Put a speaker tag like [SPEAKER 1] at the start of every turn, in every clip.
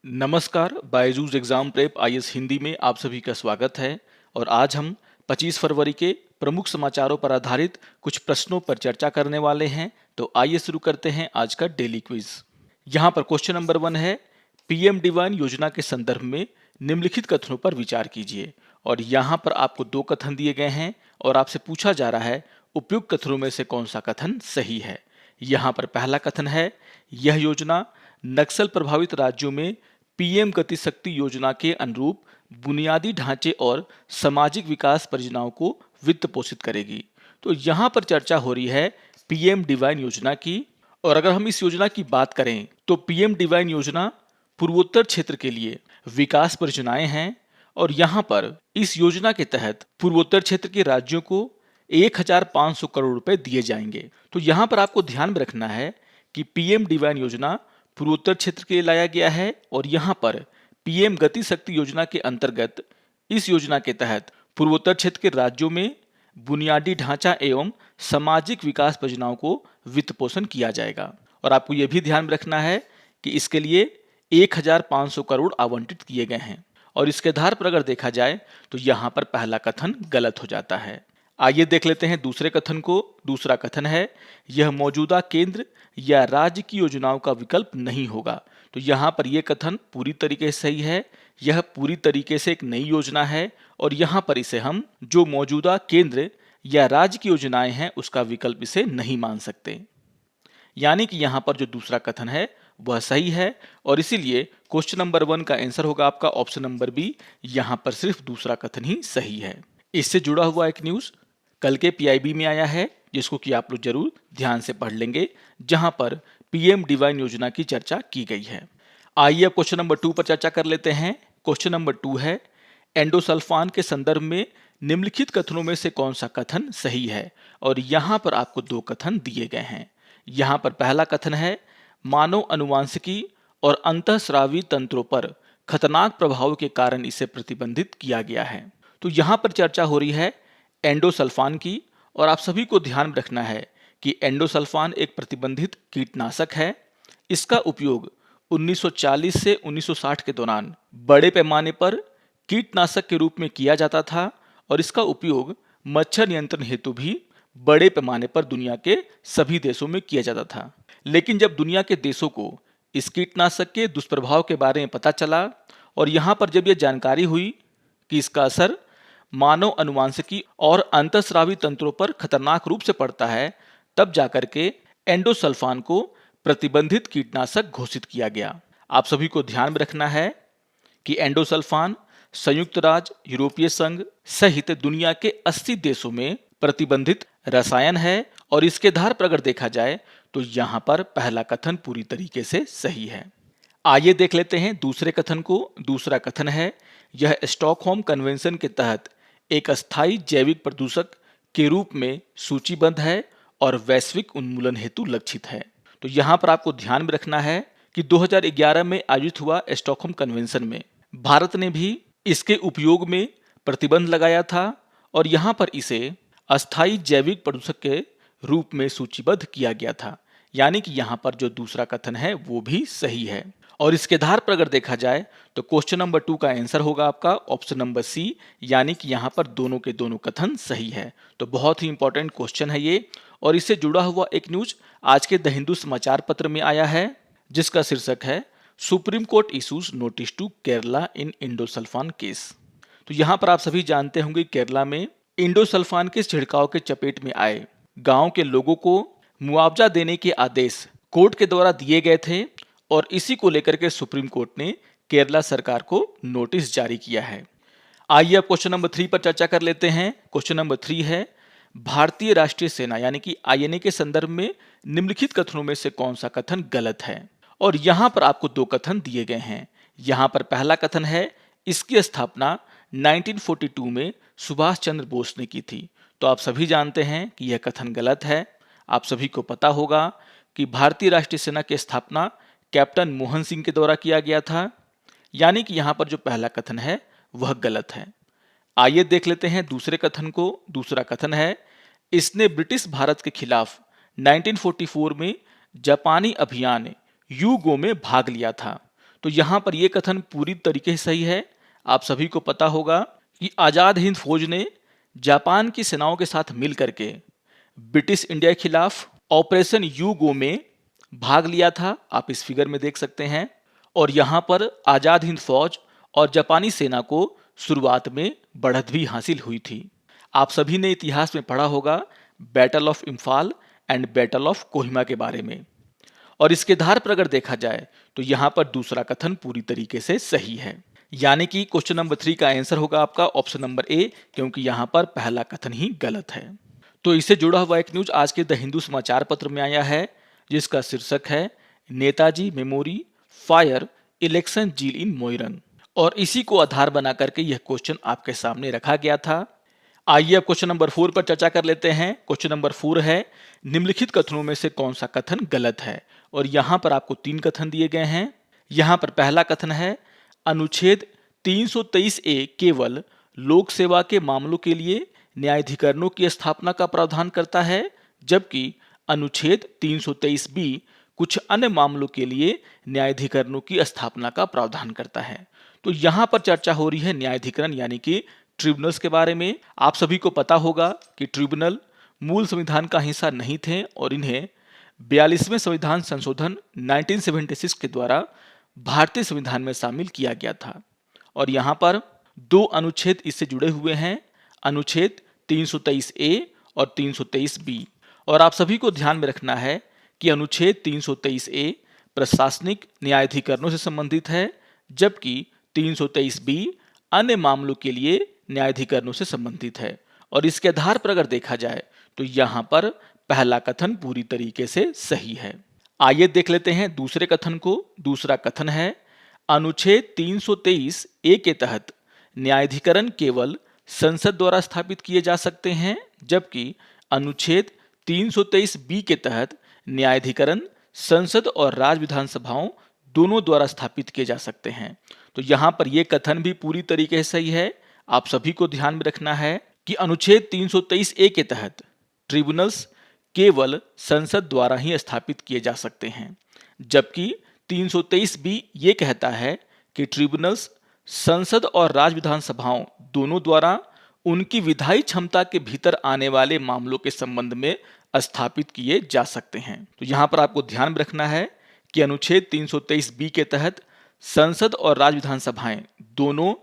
[SPEAKER 1] नमस्कार, Byju's exam prep IAS Hindi में आप सभी का स्वागत है। और आज हम 25 फरवरी के प्रमुख समाचारों पर आधारित कुछ प्रश्नों पर चर्चा करने वाले हैं। तो आइए शुरू करते हैं आज का डेली क्विज। यहाँ पर क्वेश्चन नंबर 1 है, पीएम डिवाइन योजना के संदर्भ में निम्नलिखित कथनों पर विचार कीजिए। और यहाँ पर आपको 2 कथन दिए गए हैं और आपसे पूछा जा रहा है उपयुक्त कथनों में से कौन सा कथन सही है। यहाँ पर पहला कथन है, यह योजना नक्सल प्रभावित राज्यों में पीएम गति शक्ति योजना के अनुरूप बुनियादी ढांचे और सामाजिक विकास परियोजनाओं को वित्त पोषित करेगी। तो यहाँ पर चर्चा हो रही है पीएम डिवाइन योजना की। और अगर हम इस योजना की बात करें तो पीएम डिवाइन योजना पूर्वोत्तर क्षेत्र के लिए विकास परियोजनाएं हैं। और यहाँ पर इस योजना के तहत पूर्वोत्तर क्षेत्र के राज्यों को 1500 करोड़ रुपए दिए जाएंगे। तो यहाँ पर आपको ध्यान में रखना है कि पीएम डिवाइन योजना पूर्वोत्तर क्षेत्र के लिए लाया गया है और यहाँ पर पीएम गति शक्ति योजना के अंतर्गत इस योजना के तहत पूर्वोत्तर क्षेत्र के राज्यों में बुनियादी ढांचा एवं सामाजिक विकास परियोजनाओं को वित्त पोषण किया जाएगा। और आपको यह भी ध्यान में रखना है कि इसके लिए 1500 करोड़ आवंटित किए गए हैं। और इसके आधार पर अगर देखा जाए तो यहाँ पर पहला कथन गलत हो जाता है। आइए देख लेते हैं दूसरे कथन को। दूसरा कथन है, यह मौजूदा केंद्र या राज्य की योजनाओं का विकल्प नहीं होगा। तो यहाँ पर यह कथन पूरी तरीके से सही है। यह पूरी तरीके से एक नई योजना है और यहाँ पर इसे हम जो मौजूदा केंद्र या राज्य की योजनाएं हैं उसका विकल्प इसे नहीं मान सकते। यानी कि यहाँ पर जो दूसरा कथन है वह सही है और इसीलिए क्वेश्चन नंबर 1 का आंसर होगा आपका ऑप्शन नंबर बी। यहाँ पर सिर्फ दूसरा कथन ही सही है। इससे जुड़ा हुआ एक न्यूज कल के पीआईबी में आया है जिसको कि आप लोग जरूर ध्यान से पढ़ लेंगे, जहां पर पीएम डिवाइन योजना की चर्चा की गई है। आइए अब क्वेश्चन नंबर 2 पर चर्चा कर लेते हैं। क्वेश्चन नंबर 2 है, एंडोसल्फान के संदर्भ में निम्नलिखित कथनों में से कौन सा कथन सही है। और यहां पर आपको 2 कथन दिए गए हैं। यहां पर पहला कथन है, मानव अनुवांशिकी और अंतःस्रावी तंत्रों पर खतरनाक प्रभाव के कारण इसे प्रतिबंधित किया गया है। तो यहां पर चर्चा हो रही है एंडोसल्फान की। और आप सभी को ध्यान में रखना है कि एंडोसल्फान एक प्रतिबंधित कीटनाशक है। इसका उपयोग 1940 से 1960 के दौरान बड़े पैमाने पर कीटनाशक के रूप में किया जाता था और इसका उपयोग मच्छर नियंत्रण हेतु भी बड़े पैमाने पर दुनिया के सभी देशों में किया जाता था। लेकिन जब दुनिया के देशों को इस कीटनाशक के दुष्प्रभाव के बारे में पता चला और यहाँ पर जब यह जानकारी हुई कि इसका असर मानव अनुवांशिकी और अंतःस्रावी तंत्रों पर खतरनाक रूप से पड़ता है, तब जाकर के एंडोसल्फान को प्रतिबंधित कीटनाशक घोषित किया गया। आप सभी को ध्यान में रखना है कि एंडोसल्फान संयुक्त राज्य, यूरोपीय संघ सहित दुनिया के 80 देशों में प्रतिबंधित रसायन है। और इसके आधार पर अगर देखा जाए तो यहाँ पर पहला कथन पूरी तरीके से सही है। आइए देख लेते हैं दूसरे कथन को। दूसरा कथन है, यह स्टॉकहोम कन्वेंशन के तहत एक अस्थायी जैविक प्रदूषक के रूप में सूचीबद्ध है और वैश्विक उन्मूलन हेतु लक्षित है। तो यहाँ पर आपको ध्यान में रखना है कि 2011 में आयोजित हुआ स्टॉकहोम कन्वेंशन में भारत ने भी इसके उपयोग में प्रतिबंध लगाया था और यहाँ पर इसे अस्थायी जैविक प्रदूषक के रूप में सूचीबद्ध किया गया था। यानी कि यहाँ पर जो दूसरा कथन है वो भी सही है। और इसके आधार पर अगर देखा जाए तो क्वेश्चन नंबर 2 का आंसर होगा आपका ऑप्शन नंबर सी। यानी कि यहाँ पर दोनों के दोनों कथन सही है। तो बहुत ही इंपॉर्टेंट क्वेश्चन है ये। और इससे जुड़ा हुआ एक न्यूज आज के द हिंदू समाचार पत्र में आया है जिसका शीर्षक है, Supreme Court issues notice to Kerala in endosulfan case. तो यहाँ पर आप सभी जानते होंगे केरला में इंडोसल्फान के छिड़काव के चपेट में आए गांव के लोगों को मुआवजा देने के आदेश कोर्ट के द्वारा दिए गए थे और इसी को लेकर के सुप्रीम कोर्ट ने केरला सरकार को नोटिस जारी किया है। आइए अब क्वेश्चन नंबर 3 पर चर्चा कर लेते हैं। क्वेश्चन नंबर 3 है, भारतीय राष्ट्रीय सेना यानी कि आईएनए के संदर्भ में निम्नलिखित कथनों में से कौन सा कथन गलत है। और यहाँ पर आपको 2 कथन दिए गए हैं। यहाँ पर पहला कथन है, इसकी स्थापना 1942 में सुभाष चंद्र बोस ने की थी। तो आप सभी जानते हैं कि यह कथन गलत है। आप सभी को पता होगा कि भारतीय राष्ट्रीय सेना की स्थापना कैप्टन मोहन सिंह के द्वारा किया गया था। यानी कि यहाँ पर जो पहला कथन है वह गलत है। आइए देख लेते हैं दूसरे कथन को। दूसरा कथन है, इसने ब्रिटिश भारत के खिलाफ 1944 में जापानी अभियान यूगो में भाग लिया था। तो यहाँ पर यह कथन पूरी तरीके से सही है। आप सभी को पता होगा कि आज़ाद हिंद फौज ने जापान की सेनाओं के साथ मिल करके ब्रिटिश इंडिया के खिलाफ ऑपरेशन यूगो में भाग लिया था। आप इस फिगर में देख सकते हैं। और यहाँ पर आज़ाद हिंद फौज और जापानी सेना को शुरुआत में बढ़त भी हासिल हुई थी। आप सभी ने इतिहास में पढ़ा होगा battle of Imphal and battle of Kohima के बारे में। और इसके आधार पर अगर देखा जाए तो यहाँ पर दूसरा कथन पूरी तरीके से सही है, यानी कि क्वेश्चन नंबर 3 का आंसर होगा आपका ऑप्शन नंबर ए, क्योंकि यहाँ पर पहला कथन ही गलत है। तो इससे जुड़ा हुआ एक न्यूज आज के द हिंदू समाचार पत्र में आया है, जिसका शीर्षक है नेताजी मेमोरी फायर इलेक्शन जील इन मोइरंग। और इसी को आधार बना करके यह क्वेश्चन आपके सामने रखा गया था। आइए अब क्वेश्चन नंबर 4 पर चर्चा कर लेते हैं। क्वेश्चन नंबर 4 है निम्नलिखित कथनों में से कौन सा कथन गलत है। और यहाँ पर आपको 3 कथन दिए गए हैं। यहाँ पर पहला कथन है अनुच्छेद 323A केवल लोक सेवा के मामलों के लिए न्यायाधिकरणों की स्थापना का प्रावधान करता है, जबकि अनुच्छेद 323B कुछ अन्य मामलों के लिए न्यायाधिकरणों की स्थापना का प्रावधान करता है। तो यहाँ पर चर्चा हो रही है न्यायाधिकरण यानी कि ट्रिब्यूनल्स के बारे में। आप सभी को पता होगा कि ट्रिब्यूनल मूल संविधान का हिस्सा नहीं थे और इन्हें 42वें संविधान संशोधन 1976 के द्वारा भारतीय संविधान में शामिल किया गया था। और यहाँ पर 2 अनुच्छेद इससे जुड़े हुए हैं, अनुच्छेद 323A और 323B। और आप सभी को ध्यान में रखना है कि अनुच्छेद 323A प्रशासनिक न्यायाधिकरणों से संबंधित है, जबकि 323B अन्य मामलों के लिए न्यायाधिकरणों से संबंधित है। और इसके आधार पर अगर देखा जाए तो यहाँ पर पहला कथन पूरी तरीके से सही है। आइए देख लेते हैं दूसरे कथन को। दूसरा कथन है अनुच्छेद 323A के तहत न्यायाधिकरण केवल संसद द्वारा स्थापित किए जा सकते हैं, जबकि अनुच्छेद 323B के तहत न्यायाधिकरण संसद और राज्य विधानसभाओं दोनों द्वारा स्थापित किए जा सकते हैं। तो यहाँ पर यह कथन भी पूरी तरीके से सही है। आप सभी को ध्यान में रखना है कि अनुच्छेद 323A के तहत ट्रिब्यूनल्स केवल संसद द्वारा ही स्थापित किए जा सकते हैं, जबकि 323B ये कहता है कि ट्रिब्यूनल्स संसद और राज्य विधानसभाओं दोनों द्वारा उनकी विधायी क्षमता के भीतर आने वाले मामलों के संबंध में स्थापित किए जा सकते हैं। तो यहाँ पर आपको ध्यान में रखना है कि अनुच्छेद 323B के तहत संसद और राज्य विधानसभाएं दोनों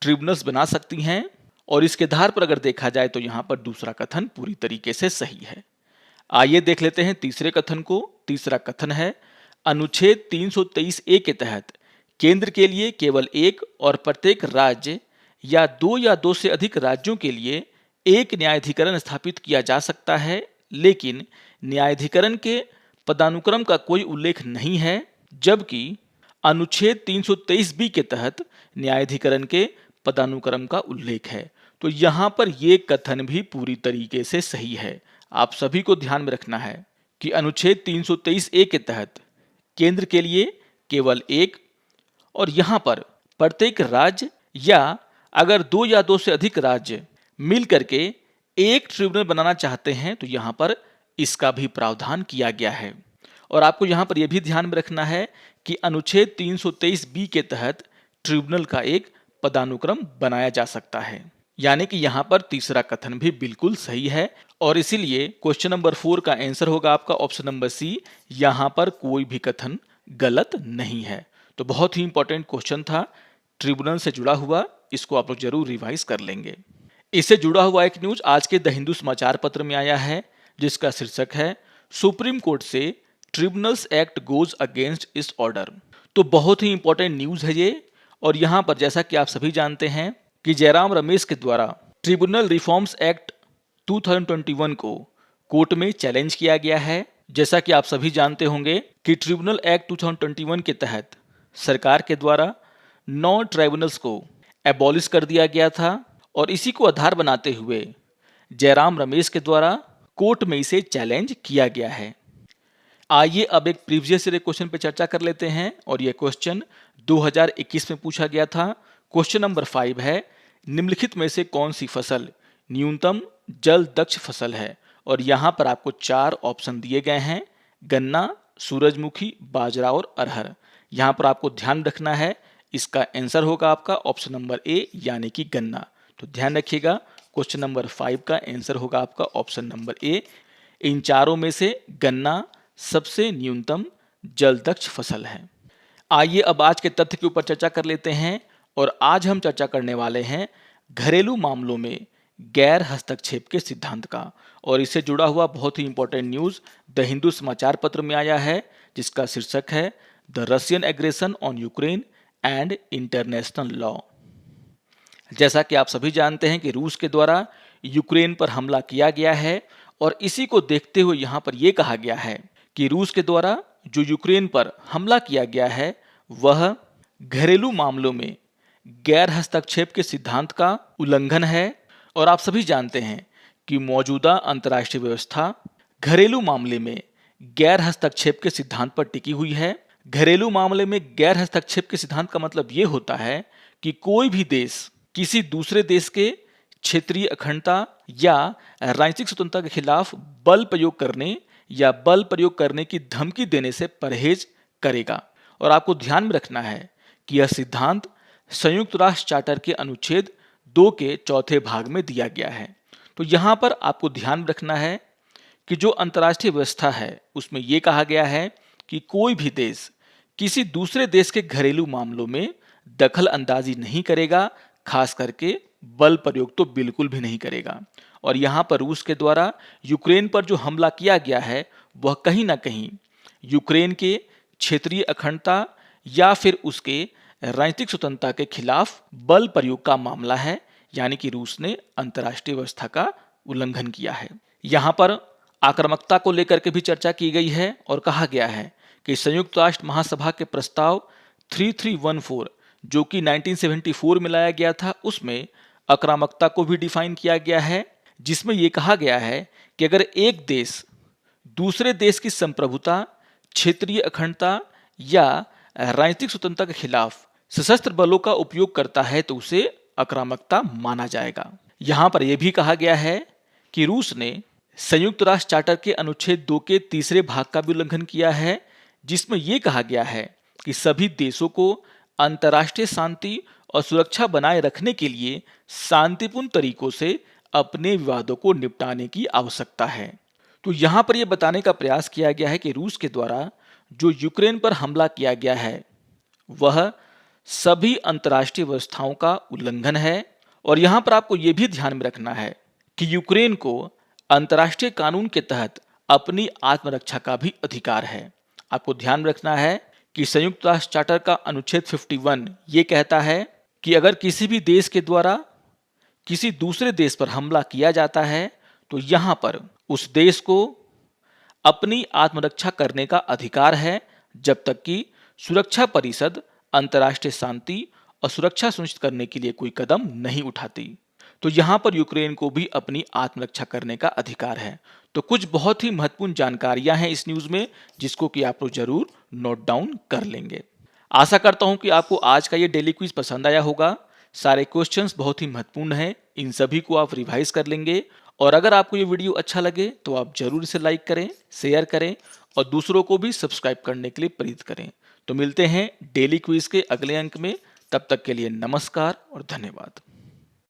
[SPEAKER 1] ट्रिब्यूनल्स बना सकती हैं। और इसके आधार पर अगर देखा जाए तो यहाँ पर दूसरा कथन पूरी तरीके से सही है। आइए देख लेते हैं तीसरे कथन को। तीसरा कथन है अनुच्छेद 323A के तहत केंद्र के लिए केवल एक और प्रत्येक राज्य या दो से अधिक राज्यों के लिए एक न्यायाधिकरण स्थापित किया जा सकता है, लेकिन न्यायाधिकरण के पदानुक्रम का कोई उल्लेख नहीं है, जबकि अनुच्छेद 323B के तहत न्यायाधिकरण के पदानुक्रम का उल्लेख है। तो यहाँ पर यह कथन भी पूरी तरीके से सही है। आप सभी को ध्यान में रखना है कि अनुच्छेद 323A के तहत केंद्र के लिए केवल एक और यहाँ पर प्रत्येक राज्य या अगर दो से अधिक राज्य मिल करके एक ट्रिब्यूनल बनाना चाहते हैं तो यहाँ पर इसका भी प्रावधान किया गया है। और आपको यहाँ पर यह भी ध्यान में रखना है कि अनुच्छेद 323B के तहत ट्रिब्यूनल का एक पदानुक्रम बनाया जा सकता है, यानी कि यहाँ पर तीसरा कथन भी बिल्कुल सही है। और इसीलिए क्वेश्चन नंबर 4 का आंसर होगा आपका ऑप्शन नंबर सी। यहाँ पर कोई भी कथन गलत नहीं है। तो बहुत ही इंपॉर्टेंट क्वेश्चन था, ट्रिब्यूनल से जुड़ा हुआ, इसको आप लोग जरूर रिवाइज कर लेंगे। इससे जुड़ा हुआ एक न्यूज आज के द हिंदू समाचार पत्र में आया है, जिसका शीर्षक है सुप्रीम कोर्ट से ट्रिब्यूनल्स एक्ट गोज अगेंस्ट इस ऑर्डर। तो बहुत ही इंपॉर्टेंट न्यूज है ये। और यहाँ पर जैसा कि आप सभी जानते हैं कि जयराम रमेश के द्वारा ट्रिब्यूनल रिफॉर्म्स एक्ट 2021 को कोर्ट में चैलेंज किया गया है। जैसा कि आप सभी जानते होंगे कि ट्रिब्यूनल एक्ट 2021 के तहत सरकार के द्वारा 9 ट्राइब्यूनल्स को एबॉलिश कर दिया गया था और इसी को आधार बनाते हुए जयराम रमेश के द्वारा कोर्ट में इसे चैलेंज किया गया है। आइए अब एक प्रीवियस ईयर क्वेश्चन पे चर्चा कर लेते हैं और यह क्वेश्चन 2021 में पूछा गया था। क्वेश्चन नंबर 5 है निम्नलिखित में से कौन सी फसल न्यूनतम जल दक्ष फसल है। और यहाँ पर आपको 4 ऑप्शन दिए गए हैं, गन्ना, सूरजमुखी, बाजरा और अरहर। यहाँ पर आपको ध्यान रखना है, इसका आंसर होगा आपका ऑप्शन नंबर ए यानी कि गन्ना। तो ध्यान रखिएगा, क्वेश्चन नंबर 5 का आंसर होगा आपका ऑप्शन नंबर ए। इन चारों में से गन्ना सबसे न्यूनतम जल दक्ष फसल है। आइए अब आज के तथ्य के ऊपर चर्चा कर लेते हैं और आज हम चर्चा करने वाले हैं घरेलू मामलों में गैर हस्तक्षेप के सिद्धांत का। और इससे जुड़ा हुआ बहुत ही इंपॉर्टेंट न्यूज़ द हिंदू समाचार पत्र में आया है, जिसका शीर्षक है the Russian aggression on Ukraine and international law. जैसा कि आप सभी जानते हैं कि रूस के द्वारा यूक्रेन पर हमला किया गया है और इसी को देखते हुए यहाँ पर यह कहा गया है कि रूस के द्वारा जो यूक्रेन पर हमला किया गया है वह घरेलू मामलों में गैर हस्तक्षेप के सिद्धांत का उल्लंघन है। और आप सभी जानते हैं कि मौजूदा अंतर्राष्ट्रीय व्यवस्था घरेलू मामले में गैर हस्तक्षेप के सिद्धांत पर टिकी हुई है। घरेलू मामले में गैर हस्तक्षेप के सिद्धांत का मतलब ये होता है कि कोई भी देश किसी दूसरे देश के क्षेत्रीय अखंडता या राजनीतिक स्वतंत्रता के खिलाफ बल प्रयोग करने या बल प्रयोग करने की धमकी देने से परहेज करेगा। और आपको ध्यान में रखना है कि यह सिद्धांत संयुक्त राष्ट्र चार्टर के अनुच्छेद 2 के चौथे भाग में दिया गया है। तो यहाँ पर आपको ध्यान रखना है कि जो अंतर्राष्ट्रीय व्यवस्था है उसमें यह कहा गया है कि कोई भी देश किसी दूसरे देश के घरेलू मामलों में दखल अंदाजी नहीं करेगा, खास करके बल प्रयोग तो बिल्कुल भी नहीं करेगा। और यहाँ पर रूस के द्वारा यूक्रेन पर जो हमला किया गया है वह कहीं ना कहीं यूक्रेन के क्षेत्रीय अखंडता या फिर उसके राजनीतिक स्वतंत्रता के खिलाफ बल प्रयोग का मामला है, यानी कि रूस ने अंतर्राष्ट्रीय व्यवस्था का उल्लंघन किया है। यहाँ पर आक्रामकता को लेकर के भी चर्चा की गई है और कहा गया है कि संयुक्त राष्ट्र महासभा के प्रस्ताव 3314 जो कि 1974 में लाया गया था, उसमें आक्रामकता को भी डिफाइन किया गया है, जिसमें यह कहा गया है कि अगर एक देश दूसरे देश की संप्रभुता, क्षेत्रीय अखंडता या राजनीतिक स्वतंत्रता के खिलाफ सशस्त्र बलों का उपयोग करता है तो उसे आक्रामकता माना जाएगा। यहाँ पर यह भी कहा गया है कि रूस ने संयुक्त राष्ट्र चार्टर के अनुच्छेद 2 के तीसरे भाग का भी उल्लंघन किया है, जिसमें यह कहा गया है कि सभी देशों को अंतर्राष्ट्रीय शांति और सुरक्षा बनाए रखने के लिए शांतिपूर्ण तरीकों से अपने विवादों को निपटाने की आवश्यकता है। तो यहाँ पर यह बताने का प्रयास किया गया है कि रूस के द्वारा जो यूक्रेन पर हमला किया गया है वह सभी अंतर्राष्ट्रीय व्यवस्थाओं का उल्लंघन है। और यहाँ पर आपको यह भी ध्यान में रखना है कि यूक्रेन को अंतर्राष्ट्रीय कानून के तहत अपनी आत्मरक्षा का भी अधिकार है। आपको ध्यान रखना है कि संयुक्त राष्ट्र चार्टर का अनुच्छेद 51 ये कहता है कि अगर किसी भी देश के द्वारा किसी दूसरे देश पर हमला किया जाता है तो यहाँ पर उस देश को अपनी आत्मरक्षा करने का अधिकार है, जब तक कि सुरक्षा परिषद अंतर्राष्ट्रीय शांति और सुरक्षा सुनिश्चित करने के लिए कोई कदम नहीं उठाती। तो यहाँ पर यूक्रेन को भी अपनी आत्मरक्षा करने का अधिकार है। तो कुछ बहुत ही महत्वपूर्ण जानकारियां हैं इस न्यूज़ में, जिसको कि आप लोग जरूर नोट डाउन कर लेंगे। आशा करता हूं कि आपको आज का ये डेली क्विज पसंद आया होगा। सारे क्वेश्चंस बहुत ही महत्वपूर्ण हैं, इन सभी को आप रिवाइज कर लेंगे। और अगर आपको ये वीडियो अच्छा लगे तो आप जरूर इसे लाइक करें, शेयर करें और दूसरों को भी सब्सक्राइब करने के लिए प्रेरित करें। तो मिलते हैं डेली क्विज के अगले अंक में, तब तक के लिए नमस्कार और धन्यवाद।